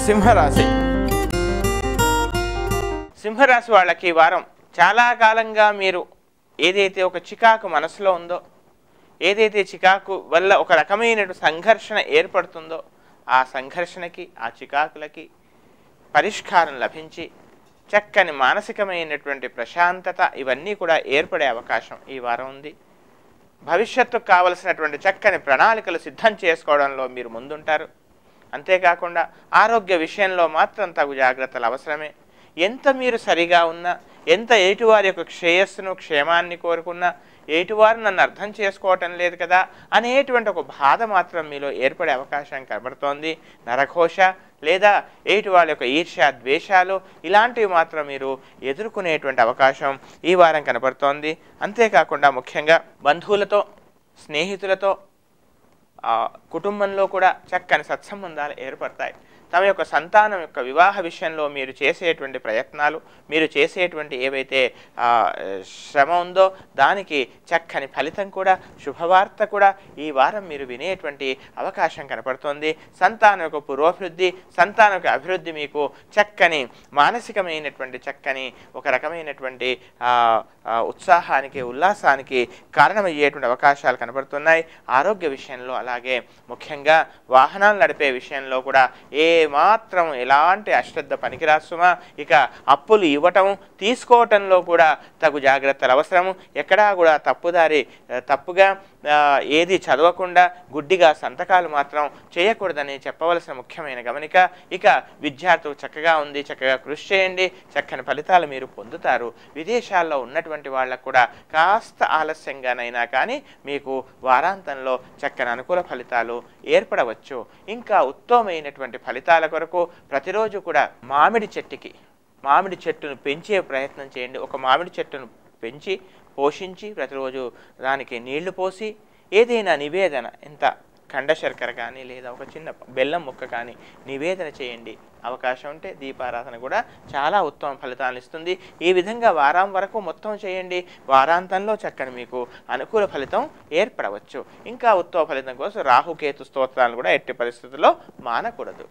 సింహరాశి. సింహరాశి వాళ్ళకి ఈ వారం చాలా కాలంగా మీరు ఏదైతే ఒక చికాకు మనసులో ఉందో, ఏదైతే చికాకు వల్ల ఒక రకమైన సంఘర్షణ ఏర్పడుతుందో, ఆ సంఘర్షణకి, ఆ చికాకులకి పరిష్కారం లభించి చక్కని మానసికమైనటువంటి ప్రశాంతత ఇవన్నీ కూడా ఏర్పడే అవకాశం ఈ వారం ఉంది. భవిష్యత్తుకు కావలసినటువంటి చక్కని ప్రణాళికలు సిద్ధం చేసుకోవడంలో మీరు ముందుంటారు. అంతేకాకుండా ఆరోగ్య విషయంలో మాత్రం తగు జాగ్రత్తలు అవసరమే. ఎంత మీరు సరిగా ఉన్నా, ఎంత ఎటువారి యొక్క శ్రేయస్సును క్షేమాన్ని కోరుకున్నా, ఎటువారు నన్ను అర్థం చేసుకోవటం లేదు కదా అనేటువంటి ఒక బాధ మాత్రం మీలో ఏర్పడే అవకాశం కనబడుతోంది. నరఘోష లేదా ఎటు వాళ్ళ యొక్క ఈర్ష్య ద్వేషాలు ఇలాంటివి మాత్రం మీరు ఎదుర్కొనేటువంటి అవకాశం ఈ వారం కనబడుతోంది. అంతేకాకుండా ముఖ్యంగా బంధువులతో, స్నేహితులతో, కుటుంబంలో కూడా చక్కని సత్సంబంధాలు ఏర్పడతాయి. తమ యొక్క సంతానం యొక్క వివాహ విషయంలో మీరు చేసేటువంటి ప్రయత్నాలు, మీరు చేసేటువంటి ఏవైతే శ్రమ ఉందో దానికి చక్కని ఫలితం కూడా, శుభవార్త కూడా ఈ వారం మీరు వినేటువంటి అవకాశం కనపడుతుంది. సంతానం యొక్క పురోభివృద్ధి, సంతానం యొక్క అభివృద్ధి మీకు చక్కని మానసికమైనటువంటి చక్కని ఒక రకమైనటువంటి ఉత్సాహానికి, ఉల్లాసానికి కారణమయ్యేటువంటి అవకాశాలు కనబడుతున్నాయి. ఆరోగ్య విషయంలో అలాగే ముఖ్యంగా వాహనాలు నడిపే విషయంలో కూడా మాత్రం ఎలాంటి అశ్రద్ధ పనికిరాసుమా. ఇక అప్పులు ఇవ్వటం, తీసుకోవటంలో కూడా తగు జాగ్రత్తలు అవసరము. ఎక్కడా కూడా తప్పుగా ఏది చదవకుండా గుడ్డిగా సంతకాలు మాత్రం చేయకూడదని చెప్పవలసిన ముఖ్యమైన గమనిక. ఇక విద్యార్థులు చక్కగా ఉంది, చక్కగా కృషి చేయండి, చక్కని ఫలితాలు మీరు పొందుతారు. విదేశాల్లో ఉన్నటువంటి వాళ్ళకు కూడా కాస్త ఆలస్యంగానైనా కానీ మీకు వారాంతంలో చక్కని అనుకూల ఫలితాలు ఏర్పడవచ్చు. ఇంకా ఉత్తమమైనటువంటి ఫలితాల కొరకు ప్రతిరోజు కూడా మామిడి చెట్టును పెంచే ప్రయత్నం చేయండి. ఒక మామిడి చెట్టును పెంచి పోషించి ప్రతిరోజు దానికి నీళ్లు పోసి ఏదైనా నివేదన, ఎంత ఖండ శర్కర కానీ లేదా ఒక చిన్న బెల్లం ముక్క కానీ నివేదన చేయండి. అవకాశం ఉంటే దీపారాధన కూడా చాలా ఉత్తమ ఫలితాలను ఇస్తుంది. ఈ విధంగా వారం వరకు మొత్తం చేయండి. వారాంతంలో చక్కని మీకు అనుకూల ఫలితం ఏర్పడవచ్చు. ఇంకా ఉత్తమ ఫలితం కోసం రాహుకేతు స్తోత్రాలను కూడా ఎట్టి పరిస్థితుల్లో మానకూడదు.